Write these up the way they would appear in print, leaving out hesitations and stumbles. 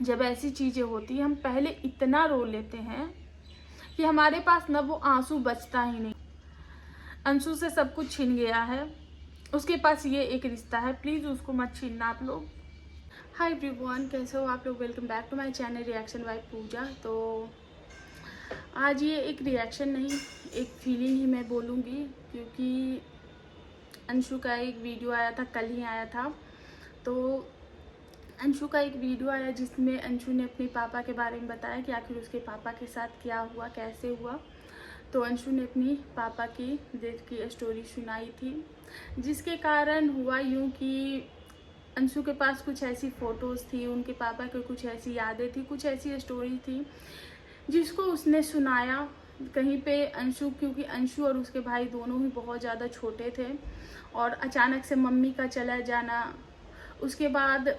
जब ऐसी चीज़ें होती हैं हम पहले इतना रो लेते हैं कि हमारे पास न वो आंसू बचता ही नहीं। अंशु से सब कुछ छिन गया है, उसके पास ये एक रिश्ता है, प्लीज़ उसको मत छीनना आप लोग। हाय एवरीवन, कैसे हो आप लोग? Welcome back to my channel reaction by Pooja. तो आज ये एक रिएक्शन नहीं, एक फीलिंग ही मैं बोलूँगी, क्योंकि अंशु का एक वीडियो आया था, कल ही आया था। तो अंशु का एक वीडियो आया जिसमें अंशु ने अपने पापा के बारे में बताया कि आखिर उसके पापा के साथ क्या हुआ, कैसे हुआ। तो अंशु ने अपनी पापा की डेथ की स्टोरी सुनाई थी, जिसके कारण हुआ यूँ कि अंशु के पास कुछ ऐसी फ़ोटोज़ थी, उनके पापा की कुछ ऐसी यादें थी, कुछ ऐसी स्टोरी थी जिसको उसने सुनाया कहीं पे। अंशु, क्योंकि अंशु और उसके भाई दोनों ही बहुत ज़्यादा छोटे थे और अचानक से मम्मी का चला जाना, उसके बाद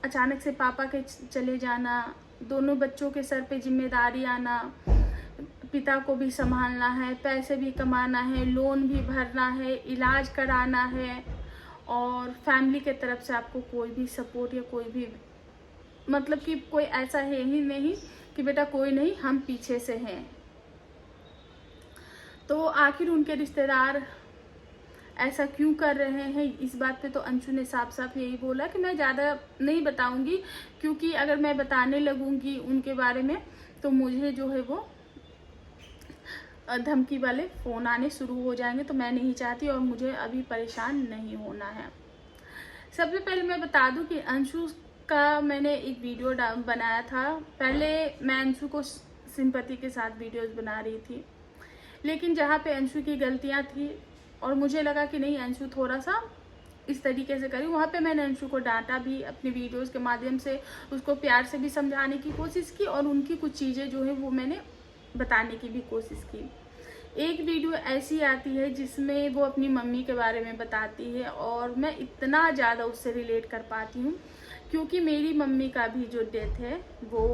अचानक से पापा के चले जाना, दोनों बच्चों के सर पे जिम्मेदारी आना, पिता को भी संभालना है, पैसे भी कमाना है, लोन भी भरना है, इलाज कराना है, और फैमिली के तरफ से आपको कोई भी सपोर्ट या कोई भी मतलब कि कोई ऐसा है ही नहीं कि बेटा कोई नहीं, हम पीछे से हैं। तो आखिर उनके रिश्तेदार ऐसा क्यों कर रहे हैं, इस बात पे तो अंशु ने साफ साफ यही बोला कि मैं ज़्यादा नहीं बताऊंगी, क्योंकि अगर मैं बताने लगूंगी उनके बारे में तो मुझे जो है वो धमकी वाले फ़ोन आने शुरू हो जाएंगे, तो मैं नहीं चाहती और मुझे अभी परेशान नहीं होना है। सबसे पहले मैं बता दूं कि अंशु का मैंने एक वीडियो बनाया था। पहले मैं अंशु को सिंपैथी के साथ वीडियोस बना रही थी, लेकिन जहाँ पे अंशु की गलतियाँ थी और मुझे लगा कि नहीं अंशु थोड़ा सा इस तरीके से करी, वहाँ पे मैंने अंशु को डांटा भी, अपने वीडियोस के माध्यम से उसको प्यार से भी समझाने की कोशिश की और उनकी कुछ चीज़ें जो है वो मैंने बताने की भी कोशिश की। एक वीडियो ऐसी आती है जिसमें वो अपनी मम्मी के बारे में बताती है और मैं इतना ज़्यादा उससे रिलेट कर पाती हूँ, क्योंकि मेरी मम्मी का भी जो डेथ है वो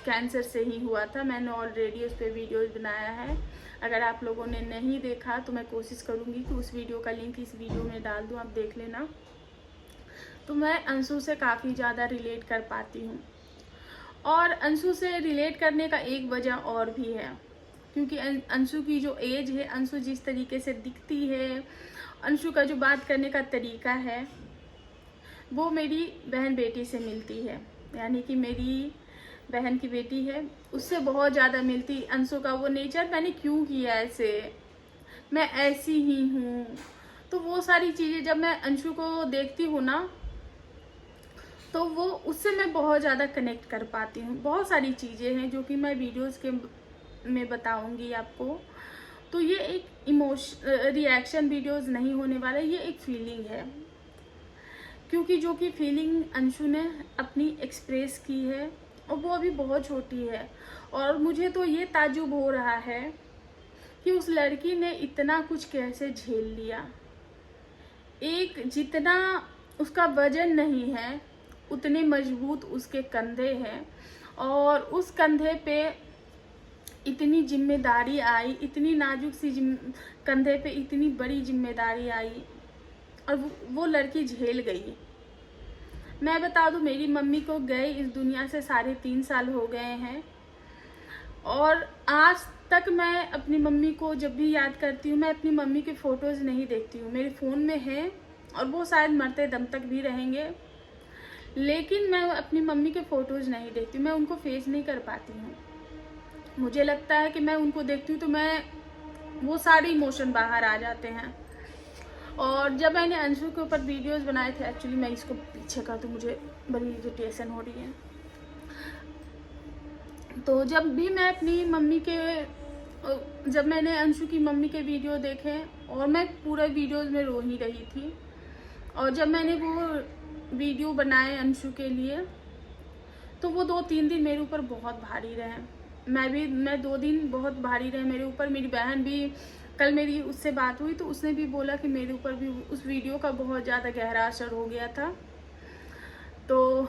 कैंसर से ही हुआ था। मैंने ऑलरेडी उस पर वीडियोज़ बनाया है, अगर आप लोगों ने नहीं देखा तो मैं कोशिश करूँगी कि उस वीडियो का लिंक इस वीडियो में डाल दूँ, आप देख लेना। तो मैं अंशु से काफ़ी ज़्यादा रिलेट कर पाती हूँ, और अंशु से रिलेट करने का एक वजह और भी है, क्योंकि अंशु की जो एज है, अंशु जिस तरीके से दिखती है, अंशु का जो बात करने का तरीका है वो मेरी बहन बेटी से मिलती है, यानी कि मेरी बहन की बेटी है उससे बहुत ज़्यादा मिलती अंशु का वो नेचर। मैंने क्यों किया ऐसे, मैं ऐसी ही हूँ, तो वो सारी चीज़ें जब मैं अंशु को देखती हूँ ना तो वो उससे मैं बहुत ज़्यादा कनेक्ट कर पाती हूँ। बहुत सारी चीज़ें हैं जो कि मैं वीडियोस के में बताऊँगी आपको। तो ये एक रिएक्शन वीडियोस नहीं होने वाला, ये एक फीलिंग है, क्योंकि जो कि फीलिंग अंशु ने अपनी एक्सप्रेस की है और वो अभी बहुत छोटी है, और मुझे तो ये ताज्जुब हो रहा है कि उस लड़की ने इतना कुछ कैसे झेल लिया। एक जितना उसका वजन नहीं है उतने मजबूत उसके कंधे हैं, और उस कंधे पे इतनी जिम्मेदारी आई, इतनी नाजुक सी कंधे पे इतनी बड़ी जिम्मेदारी आई और वो लड़की झेल गई। मैं बता दूं, मेरी मम्मी को गए इस दुनिया से 3.5 साल हो गए हैं, और आज तक मैं अपनी मम्मी को जब भी याद करती हूँ, मैं अपनी मम्मी के फ़ोटोज़ नहीं देखती हूँ। मेरे फ़ोन में है और वो शायद मरते दम तक भी रहेंगे, लेकिन मैं अपनी मम्मी के फ़ोटोज़ नहीं देखती, मैं उनको फेस नहीं कर पाती हूँ। मुझे लगता है कि मैं उनको देखती हूँ तो मैं वो सारे इमोशन बाहर आ जाते हैं। और जब मैंने अंशु के ऊपर वीडियोस बनाए थे, एक्चुअली मैं इसको पीछे का तो मुझे बड़ी इरिटेशन हो रही है, तो जब भी मैं अपनी मम्मी के जब मैंने अंशु की मम्मी के वीडियो देखे और मैं पूरे वीडियोस में रो ही रही थी, और जब मैंने वो वीडियो बनाए अंशु के लिए तो वो 2-3 दिन मेरे ऊपर बहुत भारी रहे। मैं 2 दिन बहुत भारी रहे मेरे ऊपर। मेरी बहन भी, कल मेरी उससे बात हुई तो उसने भी बोला कि मेरे ऊपर भी उस वीडियो का बहुत ज़्यादा गहरा असर हो गया था। तो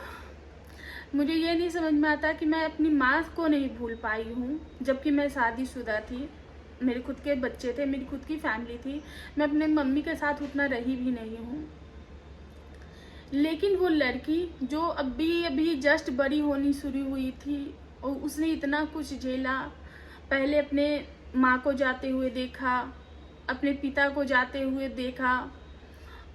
मुझे ये नहीं समझ में आता कि मैं अपनी माँ को नहीं भूल पाई हूँ, जबकि मैं शादीशुदा थी, मेरे खुद के बच्चे थे, मेरी खुद की फैमिली थी, मैं अपने मम्मी के साथ उतना रही भी नहीं हूँ। लेकिन वो लड़की जो अभी अभी जस्ट बड़ी होनी शुरू हुई थी और उसने इतना कुछ झेला, पहले अपने माँ को जाते हुए देखा, अपने पिता को जाते हुए देखा,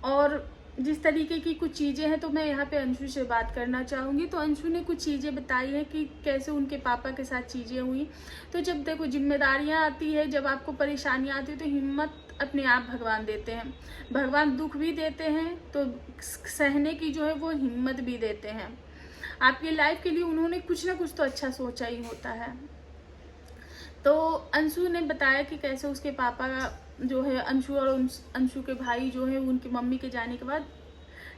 और जिस तरीके की कुछ चीज़ें हैं, तो मैं यहाँ पे अंशु से बात करना चाहूँगी। तो अंशु ने कुछ चीज़ें बताई हैं कि कैसे उनके पापा के साथ चीज़ें हुई। तो जब देखो जिम्मेदारियाँ आती है, जब आपको परेशानियाँ आती है, तो हिम्मत अपने आप भगवान देते हैं। भगवान दुख भी देते हैं तो सहने की जो है वो हिम्मत भी देते हैं। आपकी लाइफ के लिए उन्होंने कुछ ना कुछ तो अच्छा सोचा ही होता है। तो अंशु ने बताया कि कैसे उसके पापा जो है, अंशु और अंशु के भाई जो है, उनकी मम्मी के जाने के बाद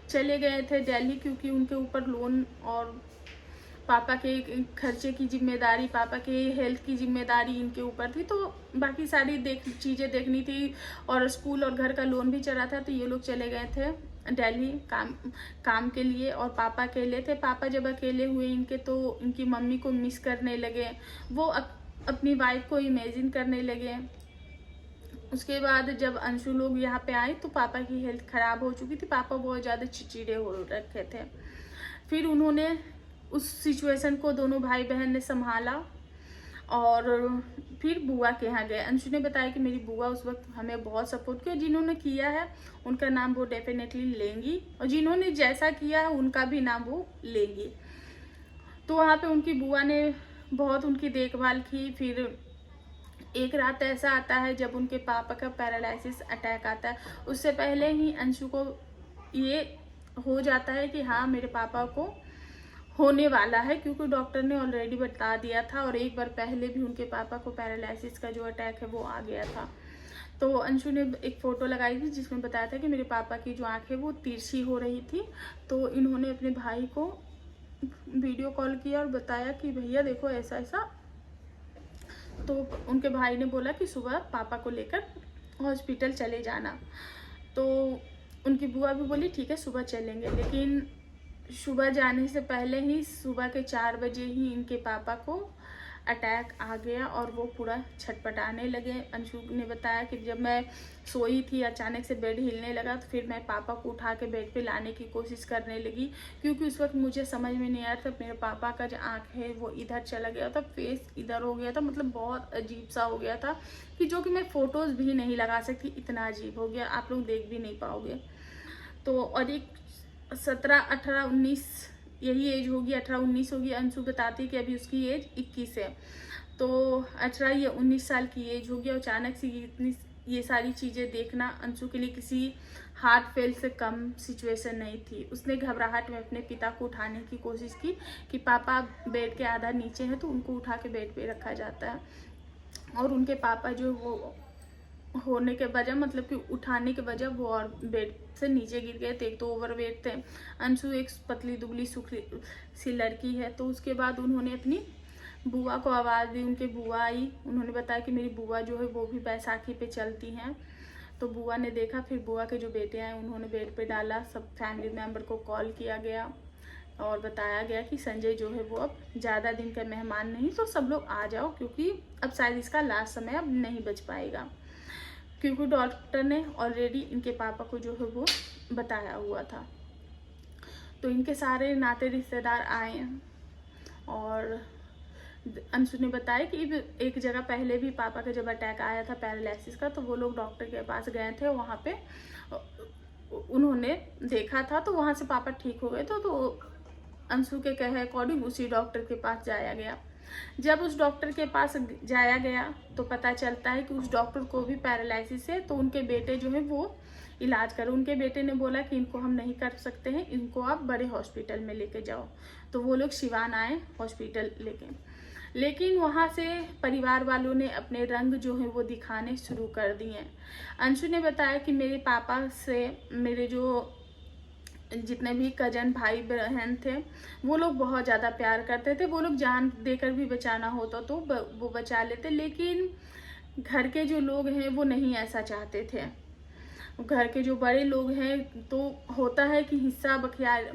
चले गए थे दिल्ली, क्योंकि उनके ऊपर लोन और पापा के खर्चे की जिम्मेदारी, पापा के हेल्थ की जिम्मेदारी इनके ऊपर थी। तो बाकी सारी चीज़ें देखनी थी और स्कूल और घर का लोन भी चला था। तो ये लोग चले गए थे दिल्ली काम के लिए, और पापा अकेले थे। पापा जब अकेले हुए इनके, तो इनकी मम्मी को मिस करने लगे, वो अपनी वाइफ को इमेजिन करने लगे। उसके बाद जब अंशु लोग यहाँ पे आए तो पापा की हेल्थ खराब हो चुकी थी, पापा बहुत ज़्यादा चिड़चिड़े हो रखे थे। फिर उन्होंने उस सिचुएशन को दोनों भाई बहन ने संभाला और फिर बुआ के यहाँ गए। अंशु ने बताया कि मेरी बुआ उस वक्त हमें बहुत सपोर्ट किया, जिन्होंने किया है उनका नाम वो डेफिनेटली लेंगी, और जिन्होंने जैसा किया है उनका भी नाम वो लेंगी। तो वहाँ पे उनकी बुआ ने बहुत उनकी देखभाल की। फिर एक रात ऐसा आता है जब उनके पापा का पैरालिसिस अटैक आता है। उससे पहले ही अंशु को ये हो जाता है कि हाँ मेरे पापा को होने वाला है, क्योंकि डॉक्टर ने ऑलरेडी बता दिया था, और एक बार पहले भी उनके पापा को पैरालिसिस का जो अटैक है वो आ गया था। तो अंशु ने एक फ़ोटो लगाई थी जिसमें बताया था कि मेरे पापा की जो आँख है वो तिरछी हो रही थी। तो इन्होंने अपने भाई को वीडियो कॉल किया और बताया कि भैया देखो ऐसा ऐसा। तो उनके भाई ने बोला कि सुबह पापा को लेकर हॉस्पिटल चले जाना। तो उनकी बुआ भी बोली ठीक है सुबह चलेंगे, लेकिन सुबह जाने से पहले ही सुबह के 4 बजे ही इनके पापा को अटैक आ गया और वो पूरा छटपटाने लगे। अंशु ने बताया कि जब मैं सोई थी अचानक से बेड हिलने लगा, तो फिर मैं पापा को उठा के बेड पे लाने की कोशिश करने लगी, क्योंकि उस वक्त मुझे समझ में नहीं आया था। मेरे पापा का जो आँख है वो इधर चला गया था, फेस इधर हो गया था, मतलब बहुत अजीब सा हो गया था कि जो कि मैं फ़ोटोज़ भी नहीं लगा सकती, इतना अजीब हो गया, आप लोग देख भी नहीं पाओगे। तो और एक 17, 18, 19 यही एज होगी, 18-19 होगी। अंशु बताती कि अभी उसकी एज 21 है, तो 18 या 19 साल की एज होगी। और अचानक से ये सारी चीज़ें देखना अंशु के लिए किसी हार्ट फेल से कम सिचुएशन नहीं थी। उसने घबराहट में अपने पिता को उठाने की कोशिश की कि पापा बेड के आधा नीचे हैं, तो उनको उठा के बेड पे रखा जाता है। और उनके पापा जो वो होने के वजह, मतलब कि उठाने के वजह, वो और बेड से नीचे गिर गए थे। एक तो ओवरवेट थे, अंशु एक पतली दुबली सुखी सी लड़की है। तो उसके बाद उन्होंने अपनी बुआ को आवाज़ दी, उनके बुआ आई। उन्होंने बताया कि मेरी बुआ जो है वो भी बैसाखी पे चलती हैं। तो बुआ ने देखा, फिर बुआ के जो बेटे आए उन्होंने बेड पे डाला, सब फैमिली मेम्बर को कॉल किया गया और बताया गया कि संजय जो है वो अब ज़्यादा दिन का मेहमान नहीं, तो सब लोग आ जाओ, क्योंकि अब शायद इसका लास्ट समय अब नहीं बच पाएगा, क्योंकि डॉक्टर ने ऑलरेडी इनके पापा को जो है वो बताया हुआ था। तो इनके सारे नाते रिश्तेदार आए हैं। और अंशु ने बताया कि एक जगह पहले भी पापा का जब अटैक आया था पैरालिसिस का, तो वो लोग डॉक्टर के पास गए थे, वहाँ पे उन्होंने देखा था, तो वहाँ से पापा ठीक हो गए थे। तो अंशु के कहे अकॉर्डिंग उसी डॉक्टर के पास जाया गया। जब उस डॉक्टर के पास जाया गया तो पता चलता है कि उस डॉक्टर को भी पैरालिसिस है। तो उनके बेटे जो है वो इलाज कर, उनके बेटे ने बोला कि इनको हम नहीं कर सकते हैं, इनको आप बड़े हॉस्पिटल में लेके जाओ। तो वो लोग सिवान आए हॉस्पिटल लेके, लेकिन वहाँ से परिवार वालों ने अपने रंग जो है वो दिखाने शुरू कर दिए। अंशु ने बताया कि मेरे पापा से मेरे जो जितने भी कजन भाई बहन थे वो लोग बहुत ज़्यादा प्यार करते थे। वो लोग जान देकर भी बचाना होता तो वो बचा लेते, लेकिन घर के जो लोग हैं वो नहीं ऐसा चाहते थे। घर के जो बड़े लोग हैं, तो होता है कि हिस्सा बखियार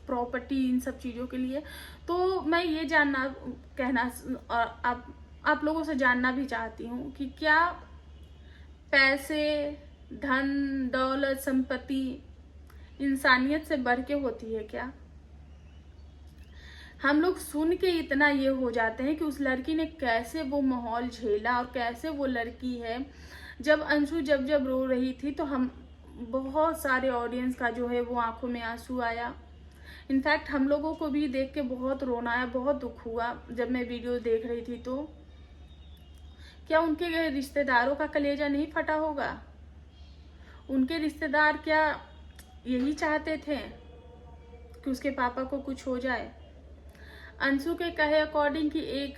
प्रॉपर्टी इन सब चीज़ों के लिए। तो मैं ये कहना और आप लोगों से जानना भी चाहती हूँ कि क्या पैसे, धन दौलत, संपत्ति, इंसानियत से बढ़ के होती है क्या? हम लोग सुन के इतना ये हो जाते हैं कि उस लड़की ने कैसे वो माहौल झेला और कैसे वो लड़की है। जब अंशु जब रो रही थी तो हम बहुत सारे ऑडियंस का जो है वो आंखों में आंसू आया। इनफैक्ट हम लोगों को भी देख के बहुत रोना आया, बहुत दुख हुआ जब मैं वीडियो देख रही थी। तो क्या उनके रिश्तेदारों का कलेजा नहीं फटा होगा? उनके रिश्तेदार क्या यही चाहते थे कि उसके पापा को कुछ हो जाए? अंशु के कहे अकॉर्डिंग कि एक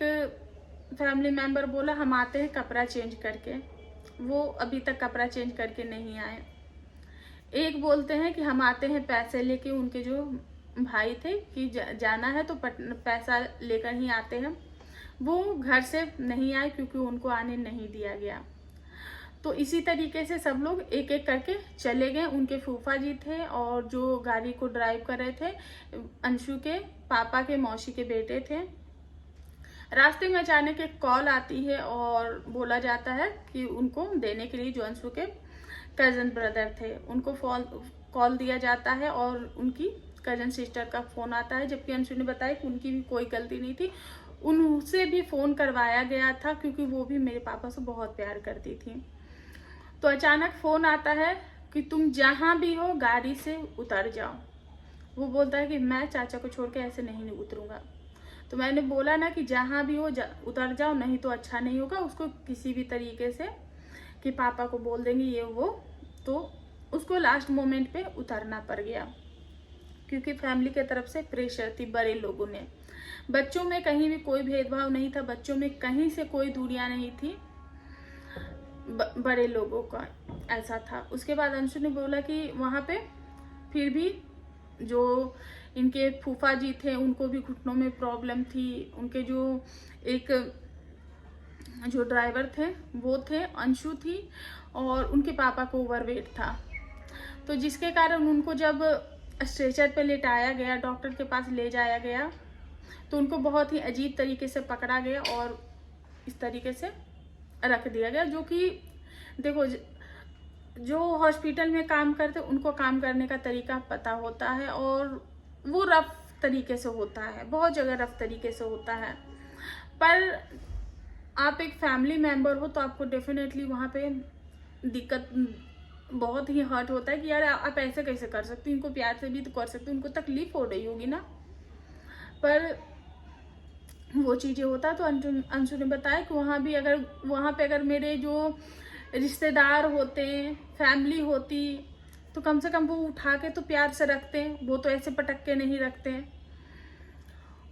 फैमिली मेंबर बोला हम आते हैं कपड़ा चेंज करके, वो अभी तक कपड़ा चेंज करके नहीं आए। एक बोलते हैं कि हम आते हैं पैसे लेके, उनके जो भाई थे कि जाना है तो पैसा लेकर ही आते हैं, वो घर से नहीं आए क्योंकि उनको आने नहीं दिया गया। तो इसी तरीके से सब लोग एक एक करके चले गए। उनके फूफा जी थे और जो गाड़ी को ड्राइव कर रहे थे अंशु के पापा के मौसी के बेटे थे। रास्ते में अचानक एक कॉल आती है और बोला जाता है कि उनको देने के लिए, जो अंशु के कजन ब्रदर थे, उनको कॉल दिया जाता है और उनकी कजन सिस्टर का फोन आता है। जबकि अंशु ने बताया कि उनकी भी कोई गलती नहीं थी, उनसे भी फोन करवाया गया था क्योंकि वो भी मेरे पापा से बहुत प्यार करती थी। तो अचानक फोन आता है कि तुम जहां भी हो गाड़ी से उतर जाओ। वो बोलता है कि मैं चाचा को छोड़ के ऐसे नहीं उतरूंगा। तो मैंने बोला ना कि जहां भी हो उतर जाओ, नहीं तो अच्छा नहीं होगा। उसको किसी भी तरीके से कि पापा को बोल देंगे ये वो, तो उसको लास्ट मोमेंट पे उतरना पड़ गया क्योंकि फैमिली की तरफ से प्रेशर थी, बड़े लोगों ने। बच्चों में कहीं भी कोई भेदभाव नहीं था, बच्चों में कहीं से कोई दूरियां नहीं थी, बड़े लोगों का ऐसा था। उसके बाद अंशु ने बोला कि वहां पे फिर भी जो इनके फूफा जी थे उनको भी घुटनों में प्रॉब्लम थी। उनके जो ड्राइवर थे वो थे, अंशु थी, और उनके पापा को ओवरवेट था। तो जिसके कारण उनको जब स्ट्रेचर पे लेटाया गया, डॉक्टर के पास ले जाया गया, तो उनको बहुत ही अजीब तरीके से पकड़ा गया और इस तरीके से रख दिया गया। जो कि देखो, जो हॉस्पिटल में काम करते उनको काम करने का तरीका पता होता है और वो रफ तरीके से होता है, बहुत जगह रफ तरीके से होता है। पर आप एक फैमिली मेंबर हो तो आपको डेफिनेटली वहाँ पे दिक्कत, बहुत ही हर्ट होता है कि यार आप ऐसे कैसे कर सकते हो, इनको प्यार से भी तो कर सकते हो, उनको तकलीफ हो रही होगी ना। पर वो चीज़ें होता। तो अंशु ने बताया कि वहाँ पे अगर मेरे जो रिश्तेदार होते, फैमिली होती, तो कम से कम वो उठा के तो प्यार से रखते हैं, वो तो ऐसे पटक के नहीं रखते हैं।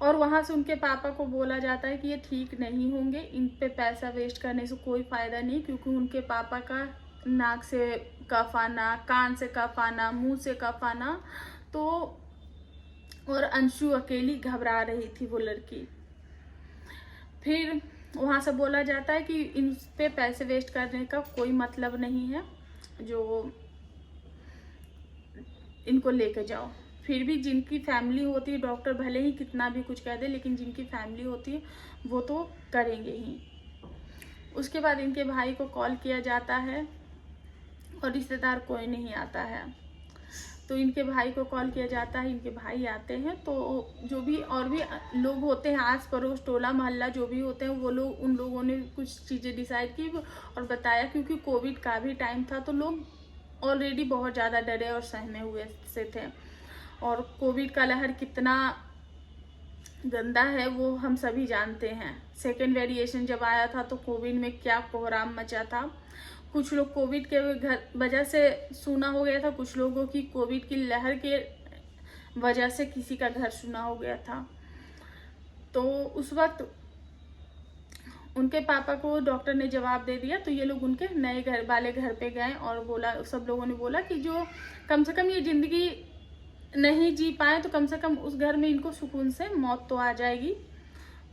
और वहाँ से उनके पापा को बोला जाता है कि ये ठीक नहीं होंगे, इन पे पैसा वेस्ट करने से कोई फ़ायदा नहीं, क्योंकि उनके पापा का नाक से कफ आना, कान से कफ आना, मुँह से कफ आना। तो और अंशु अकेली घबरा रही थी वो लड़की। फिर वहाँ से बोला जाता है कि इन पे पैसे वेस्ट करने का कोई मतलब नहीं है, जो इनको लेके जाओ। फिर भी जिनकी फैमिली होती है, डॉक्टर भले ही कितना भी कुछ कह दे, लेकिन जिनकी फैमिली होती है वो तो करेंगे ही। उसके बाद इनके भाई को कॉल किया जाता है और रिश्तेदार कोई नहीं आता है। तो इनके भाई को कॉल किया जाता है, इनके भाई आते हैं। तो जो भी और भी लोग होते हैं, आस पड़ोस, टोला मोहल्ला जो भी होते हैं, वो लोग, उन लोगों ने कुछ चीज़ें डिसाइड की और बताया। क्योंकि कोविड का भी टाइम था तो लोग ऑलरेडी बहुत ज़्यादा डरे और सहमे हुए से थे। और कोविड का लहर कितना गंदा है वो हम सभी जानते हैं। सेकेंड वेरिएशन जब आया था तो कोविड में क्या कोहराम मचा था। कुछ लोग कोविड के वजह से सूना हो गया था, कुछ लोगों की कोविड की लहर के वजह से किसी का घर सूना हो गया था। तो उस वक्त उनके पापा को डॉक्टर ने जवाब दे दिया। तो ये लोग उनके नए घर वाले घर पे गए और बोला, सब लोगों ने बोला कि जो कम से कम ये जिंदगी नहीं जी पाए तो कम से कम उस घर में इनको सुकून से मौत तो आ जाएगी।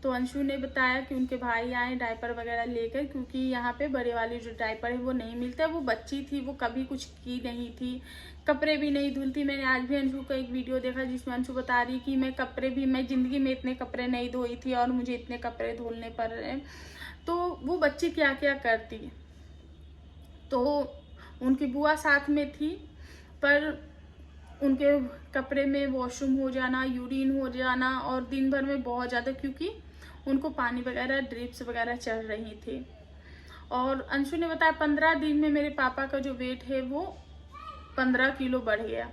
तो अंशु ने बताया कि उनके भाई आए डायपर वगैरह लेकर, क्योंकि यहाँ पे बड़े वाली जो डायपर है वो नहीं मिलता। वो बच्ची थी, वो कभी कुछ की नहीं थी, कपड़े भी नहीं धुलती। मैंने आज भी अंशु का एक वीडियो देखा जिसमें अंशु बता रही कि मैं जिंदगी में इतने कपड़े नहीं धोई थी और मुझे इतने कपड़े धुलने पड़ रहे हैं। तो वो बच्ची क्या क्या करती। तो उनकी बुआ साथ में थी, पर उनके कपड़े में वॉशरूम हो जाना, यूरिन हो जाना, और दिन भर में बहुत ज़्यादा, क्योंकि उनको पानी वगैरह ड्रिप्स वगैरह चल रही थी। और अंशु ने बताया 15 दिन में मेरे पापा का जो वेट है वो 15 किलो बढ़ गया।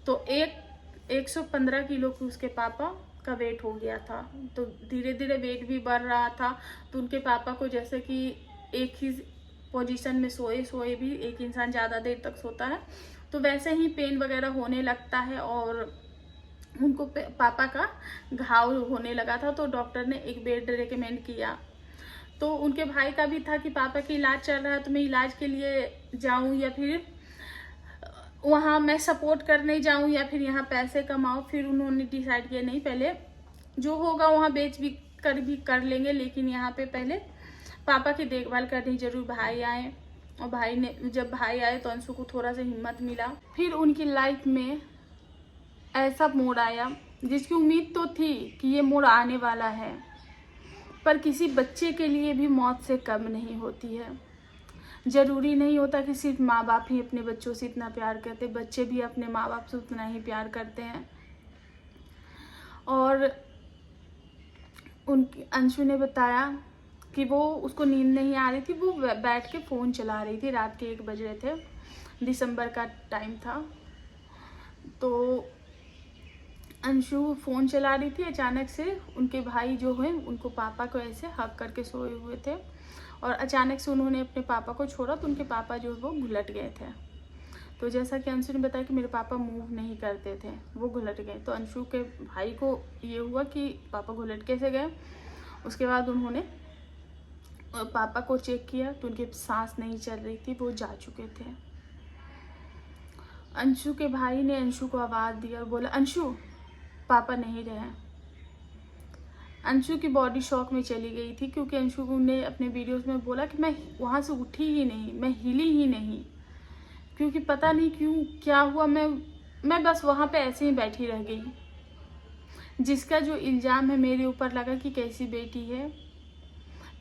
तो 115 किलो की उसके पापा का वेट हो गया था। तो धीरे धीरे वेट भी बढ़ रहा था। तो उनके पापा को जैसे कि एक ही पोजीशन में सोए भी एक इंसान ज़्यादा देर तक सोता है, तो वैसे ही पेन वगैरह होने लगता है, और उनको पापा का घाव होने लगा था। तो डॉक्टर ने एक बेड रेकमेंड किया। तो उनके भाई का भी था कि पापा की इलाज चल रहा है, तो मैं इलाज के लिए जाऊं या फिर वहाँ मैं सपोर्ट करने जाऊं या फिर यहाँ पैसे कमाऊं। फिर उन्होंने डिसाइड किया नहीं, पहले जो होगा वहाँ बेच भी कर लेंगे, लेकिन यहाँ पे पहले पापा की देखभाल करनी जरूर। भाई आए, और जब भाई आए तो अंशु को थोड़ा सा हिम्मत मिला। फिर उनकी लाइफ में ऐसा मोड़ आया जिसकी उम्मीद तो थी कि ये मोड़ आने वाला है, पर किसी बच्चे के लिए भी मौत से कम नहीं होती है। ज़रूरी नहीं होता कि सिर्फ माँ बाप ही अपने बच्चों से इतना प्यार करते, बच्चे भी अपने माँ बाप से उतना ही प्यार करते हैं। और अंशु ने बताया कि वो उसको नींद नहीं आ रही थी, वो बैठ के फ़ोन चला रही थी। रात के 1 बज रहे थे, दिसंबर का टाइम था। तो अंशु फ़ोन चला रही थी, अचानक से उनके भाई जो हैं उनको पापा को ऐसे हक करके सोए हुए थे, और अचानक से उन्होंने अपने पापा को छोड़ा तो उनके पापा जो है वो घुलट गए थे। तो जैसा कि अंशु ने बताया कि मेरे पापा मूव नहीं करते थे, वो घुलट गए। तो अंशु के भाई को ये हुआ कि पापा घुलट कैसे गए। उसके बाद उन्होंने पापा को चेक किया तो उनकी सांस नहीं चल रही थी, वो जा चुके थे। अंशु के भाई ने अंशु को आवाज़ दी और बोला, अंशु पापा नहीं रहे। अंशु की बॉडी शॉक में चली गई थी, क्योंकि अंशु ने अपने वीडियोस में बोला कि मैं वहाँ से उठी ही नहीं, मैं हिली ही नहीं, क्योंकि पता नहीं क्यों क्या हुआ, मैं बस वहाँ पे ऐसे ही बैठी रह गई। जिसका जो इल्ज़ाम है मेरे ऊपर लगा कि कैसी बेटी है,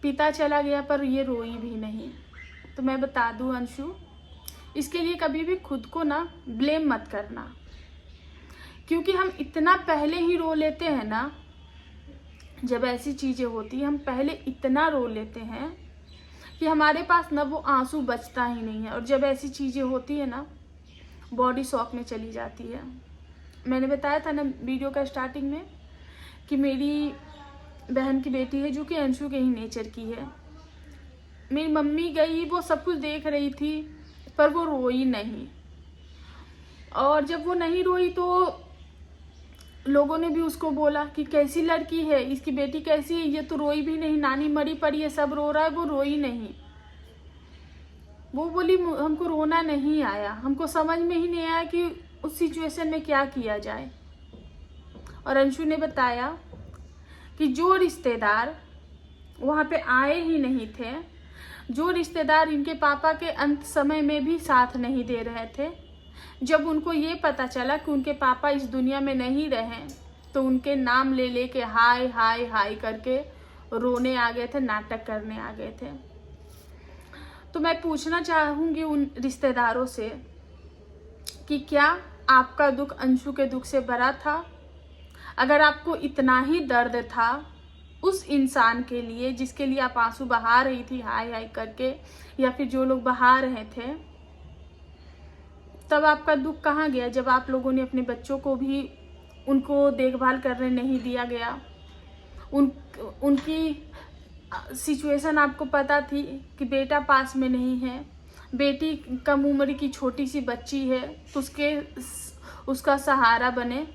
पिता चला गया पर ये रोई भी नहीं। तो मैं बता दूँ अंशु, इसके लिए कभी भी खुद को ना ब्लेम मत करना, क्योंकि हम इतना पहले ही रो लेते हैं ना, जब ऐसी चीज़ें होती हैं हम पहले इतना रो लेते हैं कि हमारे पास ना वो आंसू बचता ही नहीं है। और जब ऐसी चीज़ें होती है ना, बॉडी शॉक में चली जाती है। मैंने बताया था ना वीडियो का स्टार्टिंग में कि मेरी बहन की बेटी है जो कि अंशु के ही नेचर की है। मेरी मम्मी गई, वो सब कुछ देख रही थी, पर वो रोई नहीं। और जब वो नहीं रोई तो लोगों ने भी उसको बोला कि कैसी लड़की है, इसकी बेटी कैसी है, ये तो रोई भी नहीं, नानी मरी पड़ी है, सब रो रहा है, वो रोई नहीं। वो बोली हमको रोना नहीं आया, हमको समझ में ही नहीं आया कि उस सिचुएशन में क्या किया जाए। और अंशु ने बताया कि जो रिश्तेदार वहाँ पे आए ही नहीं थे, जो रिश्तेदार इनके पापा के अंत समय में भी साथ नहीं दे रहे थे, जब उनको ये पता चला कि उनके पापा इस दुनिया में नहीं रहे, तो उनके नाम ले लेके हाय हाय हाय करके रोने आ गए थे, नाटक करने आ गए थे। तो मैं पूछना चाहूँगी उन रिश्तेदारों से कि क्या आपका दुख अंशु के दुख से बड़ा था? अगर आपको इतना ही दर्द था उस इंसान के लिए जिसके लिए आप आंसू बहा रही थी हाय हाय करके, या फिर जो लोग बहा रहे थे, तब आपका दुख कहाँ गया जब आप लोगों ने अपने बच्चों को भी उनको देखभाल करने नहीं दिया गया? उनकी सिचुएशन आपको पता थी कि बेटा पास में नहीं है, बेटी कम उम्र की छोटी सी बच्ची है, तो उसका सहारा बने।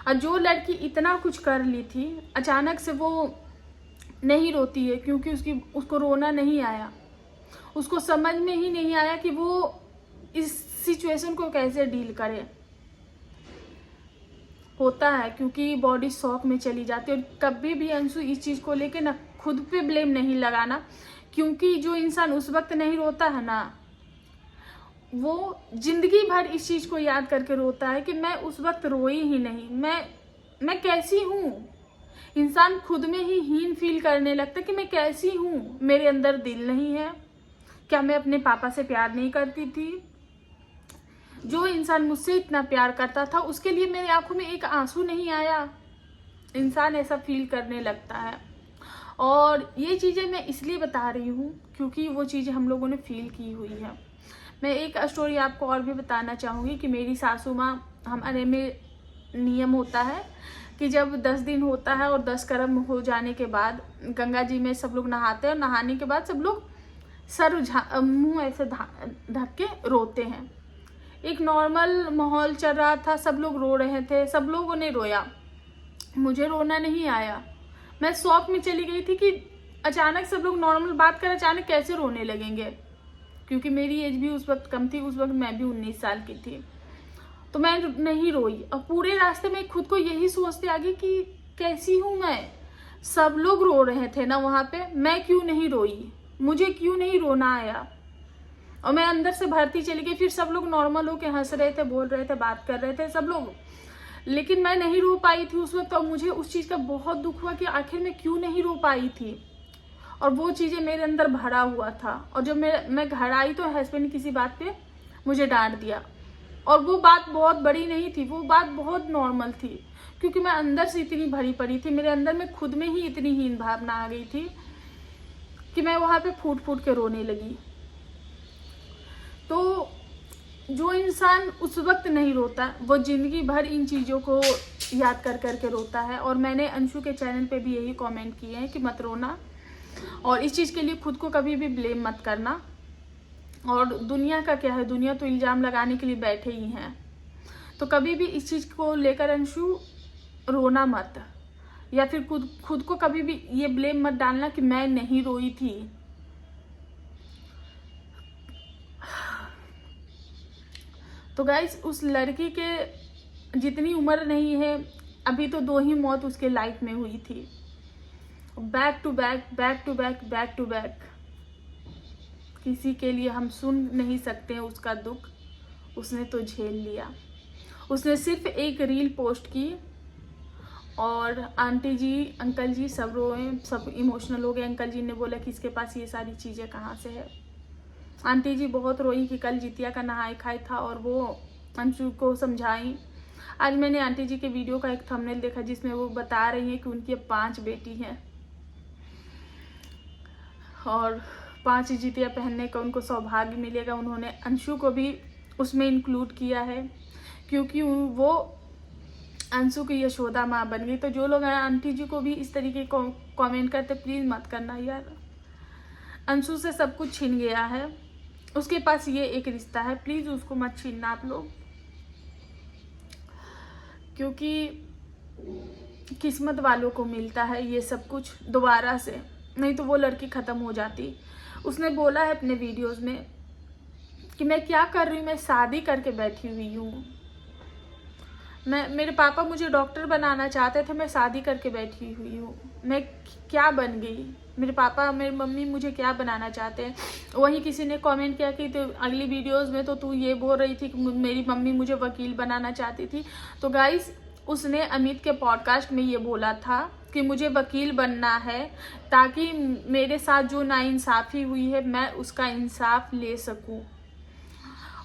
और जो लड़की इतना कुछ कर ली थी, अचानक से वो नहीं रोती है क्योंकि उसको रोना नहीं आया, उसको समझ में ही नहीं आया कि वो इस सिचुएशन को कैसे डील करे। होता है क्योंकि बॉडी शॉक में चली जाती है। और कभी भी अंशु इस चीज़ को लेके ना खुद पे ब्लेम नहीं लगाना, क्योंकि जो इंसान उस वक्त नहीं रोता है ना, वो जिंदगी भर इस चीज़ को याद करके रोता है कि मैं उस वक्त रोई ही नहीं, मैं कैसी हूँ। इंसान खुद में ही हीन फील करने लगता है कि मैं कैसी हूँ, मेरे अंदर दिल नहीं है क्या, मैं अपने पापा से प्यार नहीं करती थी, जो इंसान मुझसे इतना प्यार करता था उसके लिए मेरी आंखों में एक आंसू नहीं आया। इंसान ऐसा फील करने लगता है। और ये चीज़ें मैं इसलिए बता रही हूँ क्योंकि वो चीज़ें हम लोगों ने फील की हुई है। मैं एक स्टोरी आपको और भी बताना चाहूँगी कि मेरी सासू माँ, हमारे में नियम होता है कि जब 10 दिन होता है और 10 कर्म हो जाने के बाद गंगा जी में सब लोग नहाते हैं और नहाने के बाद सब लोग सर मुँह ऐसे ढक के रोते हैं। एक नॉर्मल माहौल चल रहा था, सब लोग रो रहे थे, सब लोगों ने रोया, मुझे रोना नहीं आया। मैं शॉक में चली गई थी कि अचानक सब लोग नॉर्मल बात कर अचानक कैसे रोने लगेंगे, क्योंकि मेरी एज भी उस वक्त कम थी, उस वक्त मैं भी 19 साल की थी। तो मैं नहीं रोई और पूरे रास्ते में खुद को यही सोचते आ गई कि कैसी हूँ मैं। सब लोग रो रहे थे ना वहाँ पे, मैं क्यों नहीं रोई, मुझे क्यों नहीं रोना आया। और मैं अंदर से भरती चली गई। फिर सब लोग नॉर्मल होके हंस रहे थे, बोल रहे थे, बात कर रहे थे सब लोग, लेकिन मैं नहीं रो पाई थी उस वक्त। और मुझे उस चीज़ का बहुत दुख हुआ कि आखिर मैं क्यों नहीं रो पाई थी। और वो चीज़ें मेरे अंदर भरा हुआ था। और जब मैं घर आई तो हस्बैंड ने किसी बात पे मुझे डांट दिया, और वो बात बहुत बड़ी नहीं थी, वो बात बहुत नॉर्मल थी, क्योंकि मैं अंदर से इतनी भरी पड़ी थी, मेरे अंदर में खुद में ही इतनी हीन भावना आ गई थी कि मैं वहाँ पे फूट फूट के रोने लगी। तो जो इंसान उस वक्त नहीं रोता वो जिंदगी भर इन चीज़ों को याद कर कर के रोता है। और मैंने अंशु के चैनल पे भी यही कमेंट किए हैं कि मत रोना, और इस चीज़ के लिए खुद को कभी भी ब्लेम मत करना। और दुनिया का क्या है, दुनिया तो इल्ज़ाम लगाने के लिए बैठे ही हैं। तो कभी भी इस चीज़ को लेकर अंशु रोना मत, या फिर खुद को कभी भी ये ब्लेम मत डालना कि मैं नहीं रोई थी। तो गाइस, उस लड़की के जितनी उम्र नहीं है, अभी तो 2 ही मौत उसके लाइफ में हुई थी, back to back back to back back to back. किसी के लिए हम सुन नहीं सकते हैं उसका दुख, उसने तो झेल लिया। उसने सिर्फ एक रील पोस्ट की और आंटी जी, अंकल जी सब रोए, सब इमोशनल हो गए। अंकल जी ने बोला कि इसके पास ये सारी चीज़ें कहाँ से है। आंटी जी बहुत रोई कि कल जितिया का नहाए खाए था और वो अंशु को समझाई। आज मैंने आंटी जी के वीडियो का एक थंबनेल देखा जिसमें वो बता रही हैं कि उनकी अब 5 बेटी हैं और 5 जितिया पहनने का उनको सौभाग्य मिलेगा। उन्होंने अंशु को भी उसमें इंक्लूड किया है क्योंकि वो अंशु की यशोदा माँ बन गई। तो जो लोग आंटी जी को भी इस तरीके को कमेंट करते, प्लीज़ मत करना यार। अंशु से सब कुछ छिन गया है, उसके पास ये एक रिश्ता है, प्लीज़ उसको मत छीनना आप लोग, क्योंकि किस्मत वालों को मिलता है ये सब कुछ दोबारा से, नहीं तो वो लड़की ख़त्म हो जाती। उसने बोला है अपने वीडियोस में कि मैं क्या कर रही हूँ, मैं शादी करके बैठी हुई हूँ। मेरे पापा मुझे डॉक्टर बनाना चाहते थे, मैं शादी करके बैठी हुई हूँ। मैं क्या बन गई, मेरे पापा मेरी मम्मी मुझे क्या बनाना चाहते हैं। वहीं किसी ने कमेंट किया कि तो अगली वीडियोस में तो तू ये बोल रही थी कि मेरी मम्मी मुझे वकील बनाना चाहती थी। तो गाइस, उसने अमित के पॉडकास्ट में ये बोला था कि मुझे वकील बनना है ताकि मेरे साथ जो नाइंसाफ़ी हुई है मैं उसका इंसाफ ले सकूं।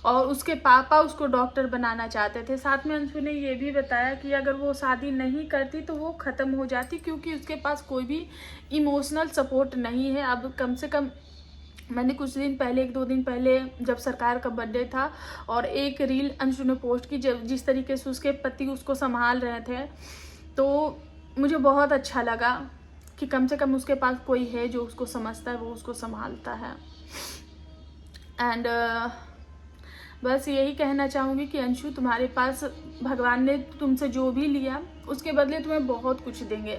और उसके पापा उसको डॉक्टर बनाना चाहते थे। साथ में अंशु ने ये भी बताया कि अगर वो शादी नहीं करती तो वो ख़त्म हो जाती, क्योंकि उसके पास कोई भी इमोशनल सपोर्ट नहीं है। अब कम से कम मैंने कुछ दिन पहले, 1-2 दिन पहले जब सरकार का बर्थडे था और एक रील अंशु ने पोस्ट की जिस तरीके से उसके पति उसको संभाल रहे थे, तो मुझे बहुत अच्छा लगा कि कम से कम उसके पास कोई है जो उसको समझता है, वो उसको संभालता है। एंड बस यही कहना चाहूँगी कि अंशु, तुम्हारे पास भगवान ने तुमसे जो भी लिया उसके बदले तुम्हें बहुत कुछ देंगे,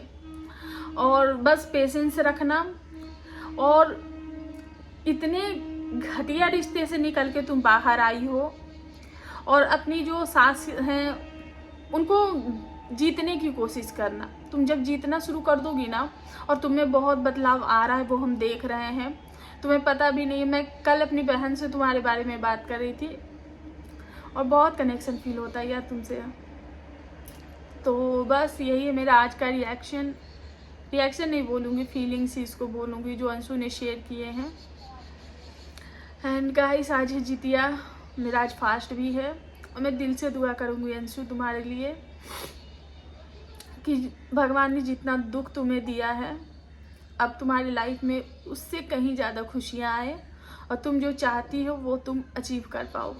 और बस पेशेंस रखना। और इतने घटिया रिश्ते से निकल के तुम बाहर आई हो और अपनी जो सास हैं उनको जीतने की कोशिश करना। तुम जब जीतना शुरू कर दोगी ना, और तुम्हें बहुत बदलाव आ रहा है, वो हम देख रहे हैं, तुम्हें पता भी नहीं। मैं कल अपनी बहन से तुम्हारे बारे में बात कर रही थी और बहुत कनेक्शन फील होता है यार तुमसे। तो बस यही है मेरा आज का रिएक्शन नहीं बोलूँगी, फीलिंग्स ही इसको बोलूँगी जो अंशु ने शेयर किए हैं। एंड गाइस, आज है जितिया, मेरा आज फास्ट भी है। और मैं दिल से दुआ करूँगी अंशु तुम्हारे लिए कि भगवान ने जितना दुख तुम्हें दिया है अब तुम्हारी लाइफ में उससे कहीं ज़्यादा खुशियाँ आए और तुम जो चाहती हो वो तुम अचीव कर पाओ।